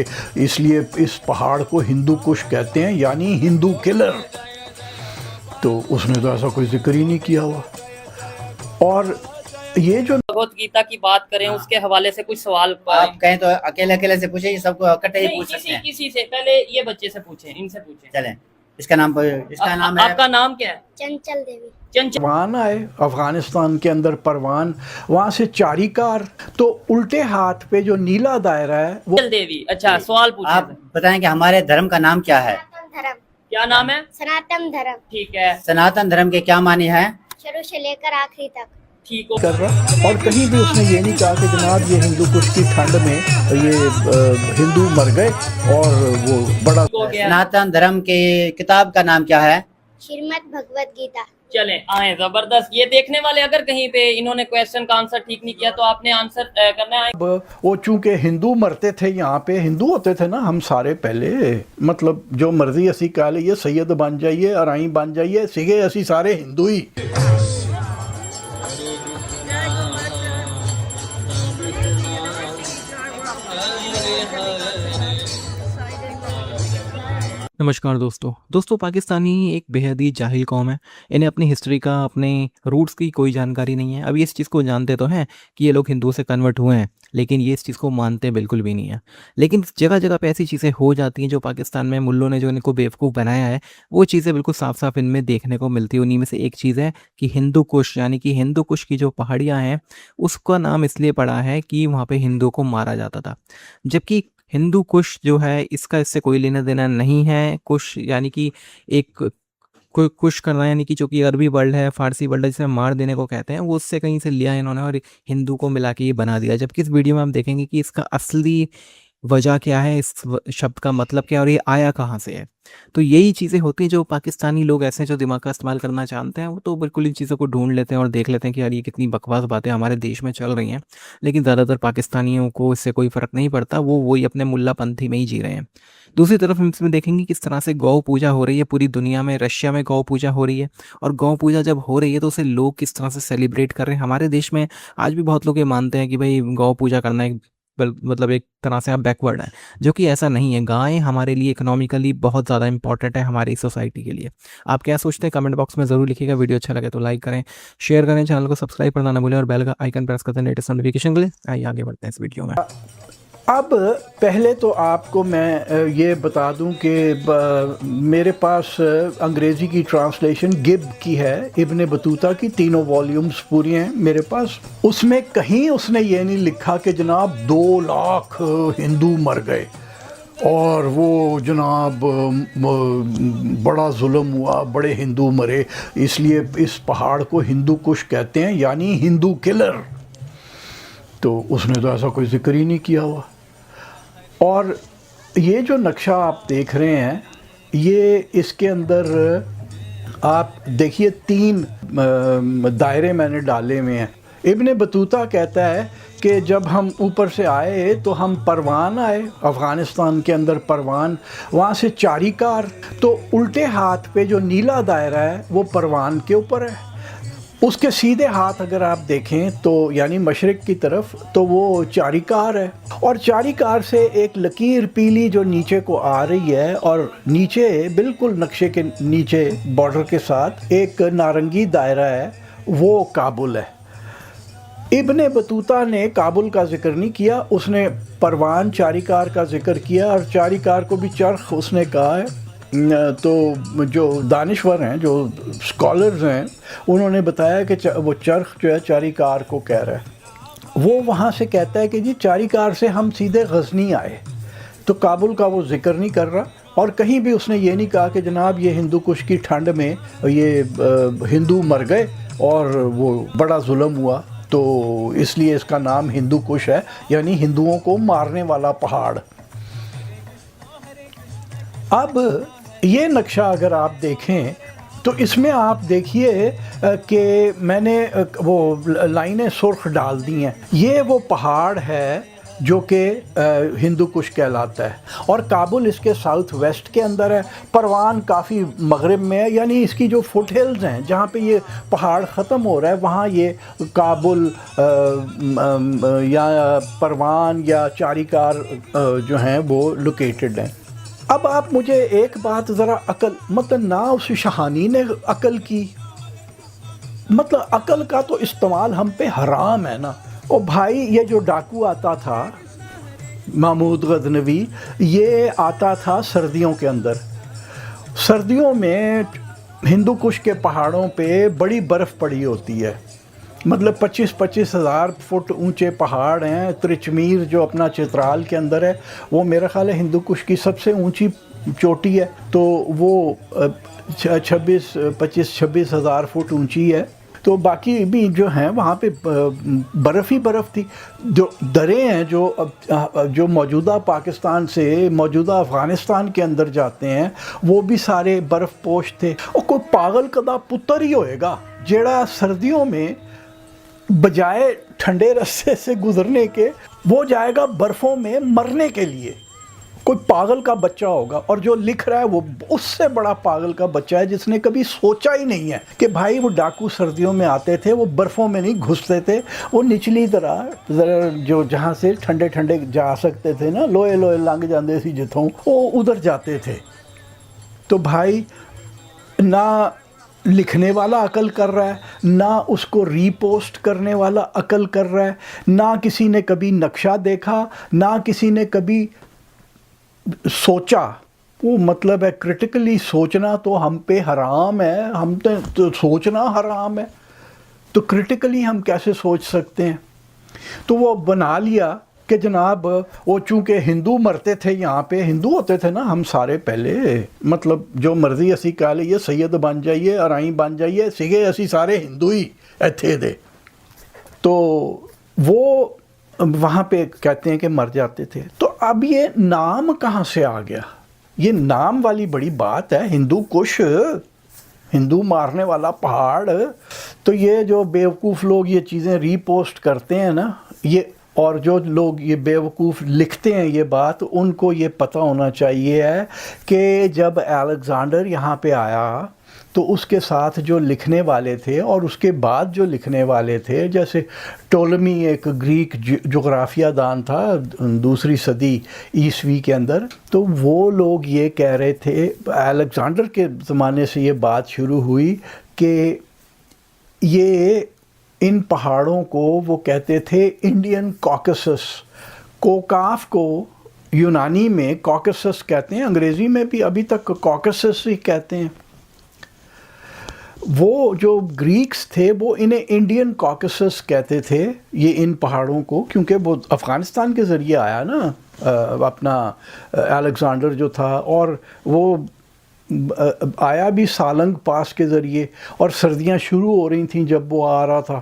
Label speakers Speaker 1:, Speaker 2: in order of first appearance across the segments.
Speaker 1: مرے اس لیے اس پہاڑ کو ہندو کش کہتے ہیں یعنی ہندو کلر. تو اس نے تو ایسا کوئی ذکر ہی نہیں کیا ہوا. اور یہ جو
Speaker 2: بھگوت گیتا کی بات کریں اس کے حوالے سے کچھ سوال
Speaker 3: آپ کہیں تو اکیلے سے پوچھیں, یہ سب کو اکٹھے ہی پوچھ سکتے ہیں.
Speaker 2: کسی سے پہلے یہ بچے سے پوچھیں, ان سے پوچھیں.
Speaker 3: چلیں, اس کا نام ہے,
Speaker 2: آپ کا نام کیا ہے؟
Speaker 4: چنچل دیوی.
Speaker 1: پروان آئے افغانستان کے اندر, پروان وہاں سے چاری کار, تو الٹے ہاتھ پہ جو نیلا دائرہ ہے وہ
Speaker 2: چنچل دیوی. اچھا سوال پوچھیں.
Speaker 3: آپ بتائیں کہ ہمارے دھرم کا نام کیا ہے؟
Speaker 4: دھرم,
Speaker 2: کیا نام ہے؟
Speaker 4: سناتن دھرم.
Speaker 2: ٹھیک ہے,
Speaker 3: سناتن دھرم کے کیا معنی ہے؟
Speaker 4: شروع سے لے کر آخری تک.
Speaker 2: ٹھیک ہو.
Speaker 1: کر رہا. اور کہیں بھی اس نے یہ نہیں کہا کہ جناب یہ ہندو کش کی ٹھنڈ میں یہ ہندو مر گئے اور وہ بڑا.
Speaker 2: ہو گیا.
Speaker 3: سناتن دھرم کی کتاب کا نام کیا ہے؟
Speaker 4: شریمد بھگوت گیتا.
Speaker 2: چلیں آئیں, زبردست. یہ دیکھنے والے اگر کہیں پہ انہوں نے کویسچن کا آنسر ٹھیک نہیں کیا تو آپ نے آنسر کرنا ہے.
Speaker 1: وہ چونکہ ہندو مرتے تھے, یہاں پہ ہندو ہوتے تھے نا ہم سارے پہلے, مطلب جو مرضی اسی کہہ لئیے, سید بن جائیے, ارائیں بن جائیے, سگے اسی سارے ہندو ہی.
Speaker 5: نمشکار دوستو, پاکستانی ایک بے حد ہی جاہل قوم ہے. انہیں اپنی ہسٹری کا, اپنے روٹس کی کوئی جانکاری نہیں ہے. اب یہ اس چیز کو جانتے تو ہیں کہ یہ لوگ ہندو سے کنورٹ ہوئے ہیں, لیکن یہ اس چیز کو مانتے بالکل بھی نہیں ہیں. لیکن جگہ جگہ پہ ایسی چیزیں ہو جاتی ہیں جو پاکستان میں ملوں نے جو ان کو بیوقوف بنایا ہے, وہ چیزیں بالکل صاف صاف ان میں دیکھنے کو ملتی ہیں. انہیں میں سے ایک چیز ہے کہ ہندو کش, یعنی کہ ہندو کش کی جو پہاڑیاں ہیں اس کا نام اس لیے پڑا ہے کہ وہاں پہ ہندو کو مارا جاتا تھا. جبکہ ہندو کش جو ہے اس کا اس سے کوئی لینا دینا نہیں ہے. کش یعنی کہ ایک کوئی کش کرنا, یعنی کہ جو کہ عربی ورڈ ہے, فارسی ورڈ ہے, جسے مار دینے کو کہتے ہیں, وہ اس سے کہیں سے لیا ہے انہوں نے اور ہندو کو ملا کے یہ بنا دیا. جبکہ اس ویڈیو میں ہم دیکھیں گے کہ اس کا اصلی وجہ کیا ہے, اس شبد کا مطلب کیا ہے اور یہ آیا کہاں سے ہے. تو یہی چیزیں ہوتی ہیں جو پاکستانی لوگ ایسے جو دماغ کا استعمال کرنا چاہتے ہیں, وہ تو بالکل ان چیزوں کو ڈھونڈ لیتے ہیں اور دیکھ لیتے ہیں کہ یار یہ کتنی بکواس باتیں ہمارے دیش میں چل رہی ہیں. لیکن زیادہ تر پاکستانیوں کو اس سے کوئی فرق نہیں پڑتا, وہی اپنے ملا پنتھی میں ہی جی رہے ہیں. دوسری طرف ہم اس میں دیکھیں گے کس طرح سے گو پوجا ہو رہی ہے پوری دنیا میں. رشیا میں گو پوجا ہو رہی ہے, اور گو پوجا جب ہو رہی ہے تو اسے لوگ کس طرح سے سیلیبریٹ کر رہے ہیں. ہمارے دیش میں آج بھی بہت لوگ یہ مانتے ہیں کہ بھائی گو پوجا کرنا ایک مطلب ایک طرح سے آپ بیکورڈ ہیں, جو کہ ایسا نہیں ہے. گائیں ہمارے لیے اکنامیکلی بہت زیادہ امپورٹنٹ ہے ہماری سوسائٹی کے لیے. آپ کیا سوچتے ہیں کمنٹ باکس میں ضرور لکھیے گا. ویڈیو اچھا لگے تو لائک کریں, شیئر کریں, چینل کو سبسکرائب کرنا نہ بھولیں اور بیل کا آئیکن پریس کرتے ہیں لیٹسٹ نوٹیفیکیشن کے لیے. آئیے آگے بڑھتے ہیں اس ویڈیو میں.
Speaker 1: اب پہلے تو آپ کو میں یہ بتا دوں کہ میرے پاس انگریزی کی ٹرانسلیشن گب کی ہے, ابن بطوطہ کی, تینوں والیومز پوری ہیں میرے پاس. اس میں کہیں اس نے یہ نہیں لکھا کہ جناب 2 لاکھ ہندو مر گئے اور وہ جناب بڑا ظلم ہوا, بڑے ہندو مرے اس لیے اس پہاڑ کو ہندو کش کہتے ہیں یعنی ہندو کلر. تو اس نے تو ایسا کوئی ذکر ہی نہیں کیا ہوا. اور یہ جو نقشہ آپ دیکھ رہے ہیں, یہ اس کے اندر آپ دیکھیے 3 دائرے میں نے ڈالے ہوئے ہیں. ابن بطوطہ کہتا ہے کہ جب ہم اوپر سے آئے تو ہم پروان آئے, افغانستان کے اندر پروان, وہاں سے چاری کار, تو الٹے ہاتھ پہ جو نیلا دائرہ ہے وہ پروان کے اوپر ہے. اس کے سیدھے ہاتھ اگر آپ دیکھیں تو یعنی مشرق کی طرف تو وہ چاری کار ہے, اور چاری کار سے ایک لکیر پیلی جو نیچے کو آ رہی ہے, اور نیچے بالکل نقشے کے نیچے بارڈر کے ساتھ ایک نارنگی دائرہ ہے, وہ کابل ہے. ابن بطوطہ نے کابل کا ذکر نہیں کیا, اس نے پروان چاری کار کا ذکر کیا, اور چاری کار کو بھی چرخ اس نے کہا ہے. تو جو دانشور ہیں, جو اسکالرز ہیں, انہوں نے بتایا کہ وہ چرخ جو ہے چاری کار کو کہہ رہا ہے. وہ وہاں سے کہتا ہے کہ جی چاری کار سے ہم سیدھے غزنی آئے, تو کابل کا وہ ذکر نہیں کر رہا. اور کہیں بھی اس نے یہ نہیں کہا کہ جناب یہ ہندو کش کی ٹھنڈ میں یہ ہندو مر گئے اور وہ بڑا ظلم ہوا, تو اس لیے اس کا نام ہندو کش ہے یعنی ہندوؤں کو مارنے والا پہاڑ. اب یہ نقشہ اگر آپ دیکھیں تو اس میں آپ دیکھیے کہ میں نے وہ لائنیں سرخ ڈال دی ہیں. یہ وہ پہاڑ ہے جو کہ ہندو کش کہلاتا ہے، اور کابل اس کے ساؤتھ ویسٹ کے اندر ہے، پروان کافی مغرب میں ہے، یعنی اس کی جو فٹ ہلز ہیں جہاں پہ یہ پہاڑ ختم ہو رہا ہے وہاں یہ کابل یا پروان یا چاریکار جو ہیں وہ لوکیٹڈ ہیں۔ اب آپ مجھے ایک بات ذرا مطلب نہ اس شاہانی نے عقل کی، مطلب عقل کا تو استعمال ہم پہ حرام ہے نا۔ او بھائی یہ جو ڈاکو آتا تھا محمود غزنوی، یہ آتا تھا سردیوں کے اندر، سردیوں میں ہندو کش کے پہاڑوں پہ بڑی برف پڑی ہوتی ہے، مطلب 25 ہزار فٹ اونچے پہاڑ ہیں۔ ترچمیر جو اپنا چترال کے اندر ہے وہ میرا خیال ہے ہندو کش کی سب سے اونچی چوٹی ہے، تو وہ 25 ہزار فٹ اونچی ہے، تو باقی بھی جو ہیں وہاں پہ برف ہی برف تھی۔ جو درے ہیں جو موجودہ پاکستان سے موجودہ افغانستان کے اندر جاتے ہیں وہ بھی سارے برف پوش تھے۔ اور کوئی پاگل کدا پتر ہی ہوئے گا جیڑا سردیوں میں بجائے ٹھنڈے رستے سے گزرنے کے وہ جائے گا برفوں میں مرنے کے لیے، کوئی پاگل کا بچہ ہوگا۔ اور جو لکھ رہا ہے وہ اس سے بڑا پاگل کا بچہ ہے جس نے کبھی سوچا ہی نہیں ہے کہ بھائی وہ ڈاکو سردیوں میں آتے تھے، وہ برفوں میں نہیں گھستے تھے، وہ نچلی طرح جو جہاں سے ٹھنڈے ٹھنڈے جا سکتے تھے نا، لوہے لوہے لنگ جاندے سی جتوں، وہ ادھر جاتے تھے۔ تو بھائی نہ لکھنے والا عقل کر رہا ہے، نہ اس کو ری پوسٹ کرنے والا عقل کر رہا ہے، نہ کسی نے کبھی نقشہ دیکھا، نہ کسی نے کبھی سوچا۔ وہ مطلب ہے کرٹیکلی سوچنا تو ہم پہ حرام ہے، ہم تو سوچنا حرام ہے، تو کرٹیکلی ہم کیسے سوچ سکتے ہیں؟ تو وہ بنا لیا کہ جناب وہ چونکہ ہندو مرتے تھے، یہاں پہ ہندو ہوتے تھے نا ہم سارے پہلے، مطلب جو مرضی اسی کہہ لئیے، سید بن جائیے، ارائیں بن جائیے، سگے اسی سارے ہندو ہی ایتھے دے، تو وہ وہاں پہ کہتے ہیں کہ مر جاتے تھے۔ تو اب یہ نام کہاں سے آ گیا؟ یہ نام والی بڑی بات ہے، ہندو کش، ہندو مارنے والا پہاڑ۔ تو یہ جو بیوقوف لوگ یہ چیزیں ری پوسٹ کرتے ہیں نا، یہ اور جو لوگ یہ بیوقوف لکھتے ہیں یہ بات، ان کو یہ پتہ ہونا چاہیے ہے کہ جب الیگزینڈر یہاں پہ آیا تو اس کے ساتھ جو لکھنے والے تھے اور اس کے بعد جو لکھنے والے تھے، جیسے ٹولمی ایک گریک جغرافیہ دان تھا 2 صدی عیسوی کے اندر، تو وہ لوگ یہ کہہ رہے تھے، الیگزینڈر کے زمانے سے یہ بات شروع ہوئی کہ یہ ان پہاڑوں کو وہ کہتے تھے انڈین کوکسس، کوکاف کو یونانی میں کوکسس کہتے ہیں، انگریزی میں بھی ابھی تک کوکسس ہی کہتے ہیں۔ وہ جو گریکس تھے وہ انہیں انڈین کوکسس کہتے تھے، یہ ان پہاڑوں کو، کیونکہ وہ افغانستان کے ذریعے آیا نا اپنا الیگزینڈر جو تھا، اور وہ آیا بھی سالنگ پاس کے ذریعے، اور سردیاں شروع ہو رہی تھیں جب وہ آ رہا تھا،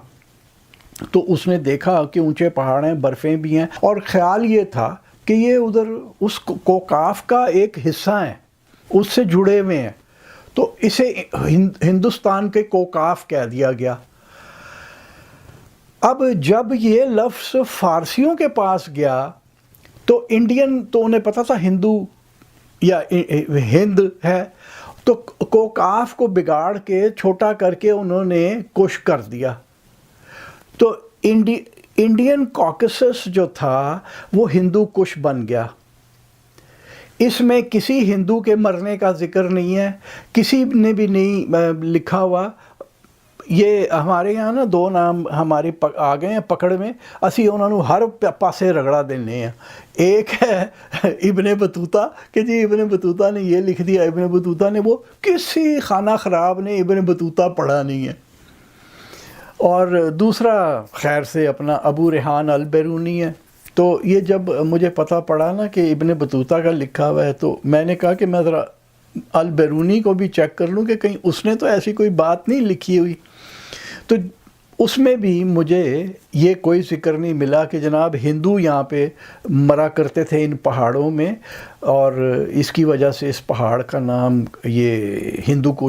Speaker 1: تو اس نے دیکھا کہ اونچے پہاڑ ہیں، برفیں بھی ہیں، اور خیال یہ تھا کہ یہ ادھر اس کوکاف کا ایک حصہ ہیں، اس سے جڑے ہوئے ہیں، تو اسے ہندوستان کے کوکاف کہہ دیا گیا۔ اب جب یہ لفظ فارسیوں کے پاس گیا تو انڈین تو انہیں پتہ تھا ہندو یا ہند ہے، تو کوکاف کو بگاڑ کے چھوٹا کر کے انہوں نے کش کر دیا، تو انڈین کوکسس جو تھا وہ ہندو کش بن گیا۔ اس میں کسی ہندو کے مرنے کا ذکر نہیں ہے، کسی نے بھی نہیں لکھا ہوا۔ یہ ہمارے یہاں نا 2 نام ہمارے آ گئے ہیں پکڑ میں، اسی انہوں نے ہر پاسے رگڑا دینے ہیں۔ ایک ہے ابن بطوطہ کہ جی ابن بطوطہ نے یہ لکھ دیا، ابن بطوطہ نے، وہ کسی خانہ خراب نے ابن بطوطہ پڑھا نہیں ہے۔ اور دوسرا خیر سے اپنا ابو ریحان البیرونی ہے۔ تو یہ جب مجھے پتہ پڑا نا کہ ابن بطوطہ کا لکھا ہوا ہے، تو میں نے کہا کہ میں ذرا البیرونی کو بھی چیک کر لوں کہ کہیں اس نے تو ایسی کوئی بات نہیں لکھی ہوئی۔ تو اس میں بھی مجھے یہ کوئی ذکر نہیں ملا کہ جناب ہندو یہاں پہ مرا کرتے تھے ان پہاڑوں میں، اور اس کی وجہ سے اس پہاڑ کا نام یہ ہندو کش